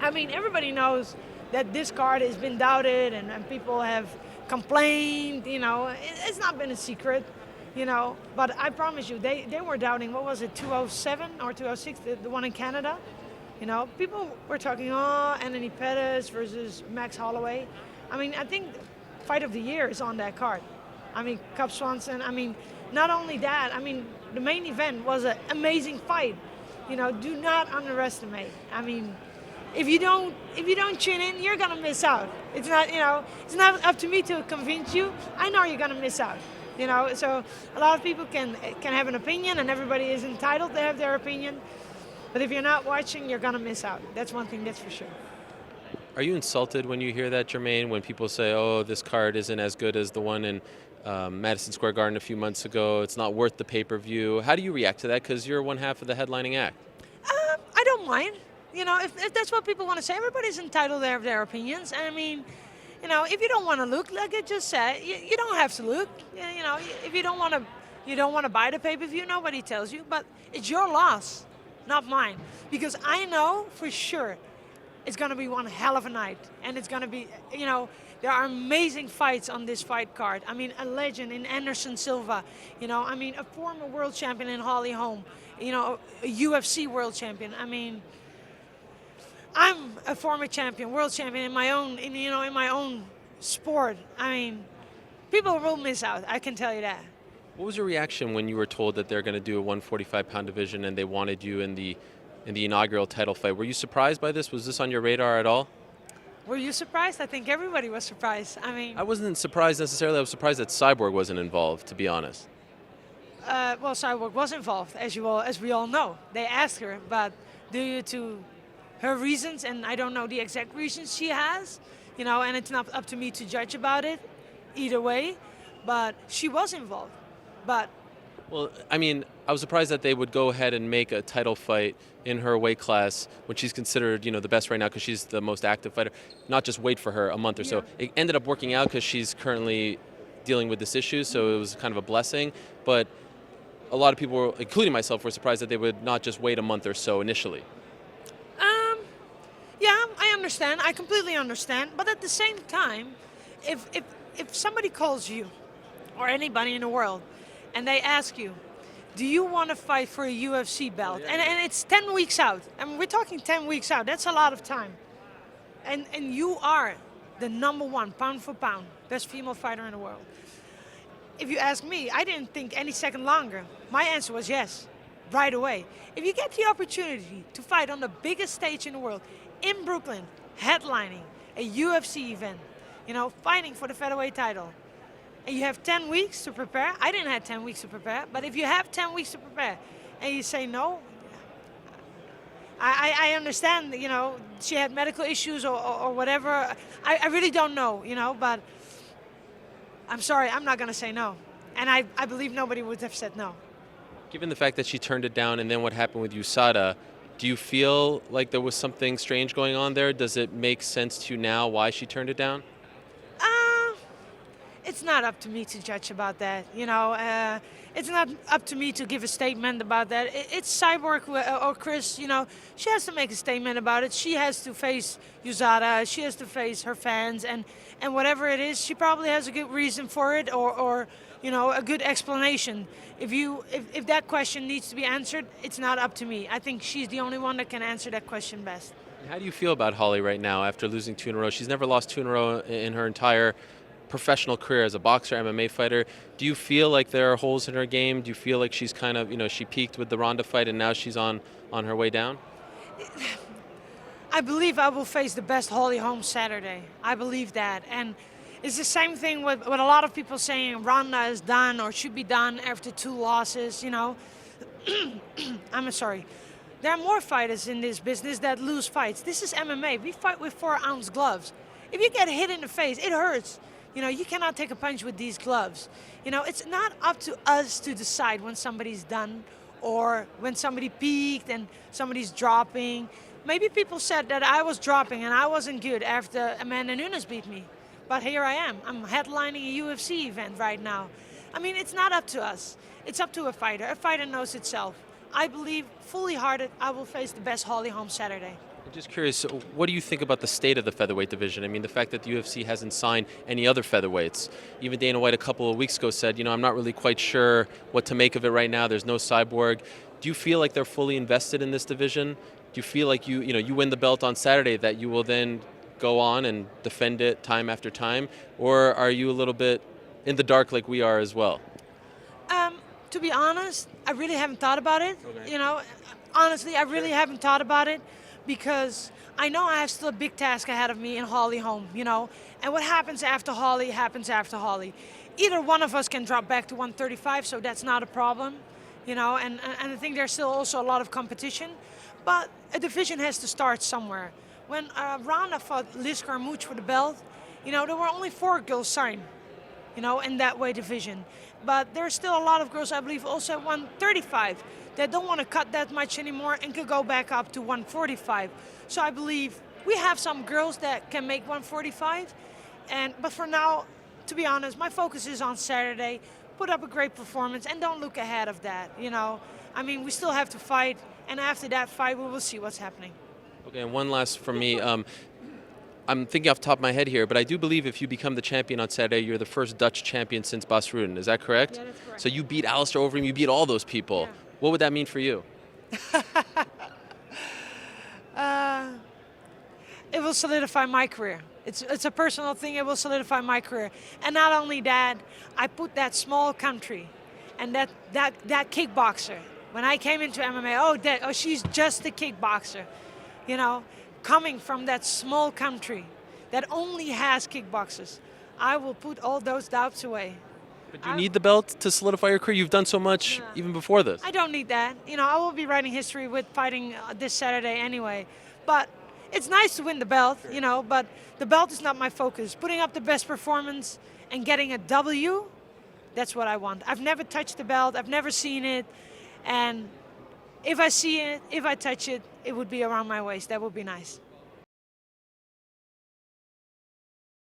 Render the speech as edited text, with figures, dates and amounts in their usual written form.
I mean, everybody knows that this card has been doubted and people have complained, it's not been a secret, but I promise you, they were doubting, what was it, 207 or 206, the one in Canada? People were talking, Anthony Pettis versus Max Holloway. I mean, I think fight of the year is on that card. I mean, Cub Swanson, not only that, the main event was an amazing fight. Do not underestimate. If you don't tune in, you're gonna miss out. It's not up to me to convince you. I know you're gonna miss out. So a lot of people can have an opinion, and everybody is entitled to have their opinion. But if you're not watching, you're gonna miss out. That's one thing, that's for sure. Are you insulted when you hear that, Germaine, when people say, oh, this card isn't as good as the one in Madison Square Garden a few months ago, it's not worth the pay-per-view? How do you react to that? Because you're one half of the headlining act. I don't mind. If that's what people want to say, everybody's entitled to have their opinions. If you don't want to look, like I just said, you don't have to look. If you don't want to buy the pay-per-view, nobody tells you. But it's your loss, not mine. Because I know for sure it's going to be one hell of a night. And it's going to be, there are amazing fights on this fight card. A legend in Anderson Silva. A former world champion in Holly Holm. A UFC world champion. I'm a former champion, world champion in my own sport. People will miss out. I can tell you that. What was your reaction when you were told that they're going to do a 145-pound division and they wanted you in the inaugural title fight? Were you surprised by this? Was this on your radar at all? Were you surprised? I think everybody was surprised. I wasn't surprised necessarily. I was surprised that Cyborg wasn't involved, to be honest. Well, Cyborg was involved, as we all know. They asked her, but due to her reasons, and I don't know the exact reasons she has, and it's not up to me to judge about it either way, but she was involved. Well, I was surprised that they would go ahead and make a title fight in her weight class when she's considered, the best right now because she's the most active fighter, not just wait for her a month or so. It ended up working out because she's currently dealing with this issue, so it was kind of a blessing, but a lot of people, including myself, were surprised that they would not just wait a month or so initially. Yeah, I understand. I completely understand. But at the same time, if somebody calls you or anybody in the world and they ask you, do you want to fight for a UFC belt? And it's 10 weeks out. We're talking 10 weeks out. That's a lot of time. And you are the number one, pound for pound, best female fighter in the world. If you ask me, I didn't think any second longer. My answer was yes, right away. If you get the opportunity to fight on the biggest stage in the world, in Brooklyn, headlining a UFC event, fighting for the featherweight title, and you have 10 weeks to prepare. I didn't have 10 weeks to prepare, but if you have 10 weeks to prepare and you say no, I understand, she had medical issues or whatever. I really don't know, but I'm sorry, I'm not going to say no. And I believe nobody would have said no. Given the fact that she turned it down and then what happened with USADA, do you feel like there was something strange going on there? Does it make sense to you now why she turned it down? It's not up to me to judge about that. It's not up to me to give a statement about that. It's Cyborg or Cris. She has to make a statement about it. She has to face USADA. She has to face her fans, and whatever it is, she probably has a good reason for it, or a good explanation. If that question needs to be answered, it's not up to me. I think she's the only one that can answer that question best. How do you feel about Holly right now after losing 2 in a row? She's never lost 2 in a row in her entire professional career as a boxer, MMA fighter. Do you feel like there are holes in her game? Do you feel like she's kind of, she peaked with the Ronda fight and now she's on her way down? I believe I will face the best Holly Holm Saturday. I believe that. And it's the same thing with a lot of people saying Ronda is done or should be done after 2 losses, I'm sorry. There are more fighters in this business that lose fights. This is MMA. We fight with 4-ounce gloves. If you get hit in the face, it hurts. You cannot take a punch with these gloves. It's not up to us to decide when somebody's done or when somebody peaked and somebody's dropping. Maybe people said that I was dropping and I wasn't good after Amanda Nunes beat me. But here I am. I'm headlining a UFC event right now. It's not up to us. It's up to a fighter. A fighter knows itself. I believe fully hearted I will face the best Holly Holm Saturday. Just curious, what do you think about the state of the featherweight division? I mean, the fact that the UFC hasn't signed any other featherweights. Even Dana White a couple of weeks ago said, I'm not really quite sure what to make of it right now. There's no Cyborg. Do you feel like they're fully invested in this division? Do you feel like you win the belt on Saturday, that you will then go on and defend it time after time? Or are you a little bit in the dark like we are as well? To be honest, I really haven't thought about it. Okay. Honestly, I really haven't thought about it, because I know I have still a big task ahead of me in Holly Holm, And what happens after Holly happens after Holly. Either one of us can drop back to 135, so that's not a problem, And I think there's still also a lot of competition. But a division has to start somewhere. When Ronda fought Liz Carmouche for the belt, there were only 4 girls signed, in that weight division. But there's still a lot of girls, I believe, also at 135 that don't want to cut that much anymore and could go back up to 145. So I believe we have some girls that can make 145. But for now, to be honest, my focus is on Saturday. Put up a great performance and don't look ahead of that. We still have to fight, and after that fight, we will see what's happening. Okay, and one last from me. I'm thinking off the top of my head here, but I do believe if you become the champion on Saturday, you're the first Dutch champion since Bas Rutten. Is that correct? Yeah, that's correct. So you beat Alistair Overeem, you beat all those people. Yeah. What would that mean for you? It will solidify my career. It's a personal thing. It will solidify my career. And not only that, I put that small country and that kickboxer. When I came into MMA, she's just a kickboxer. Coming from that small country that only has kickboxers, I will put all those doubts away. But do you need the belt to solidify your career? You've done so much even before this. I don't need that. I will be writing history with fighting this Saturday anyway. But it's nice to win the belt, but the belt is not my focus. Putting up the best performance and getting a W, that's what I want. I've never touched the belt. I've never seen it. And if I see it, if I touch it, it would be around my waist. That would be nice.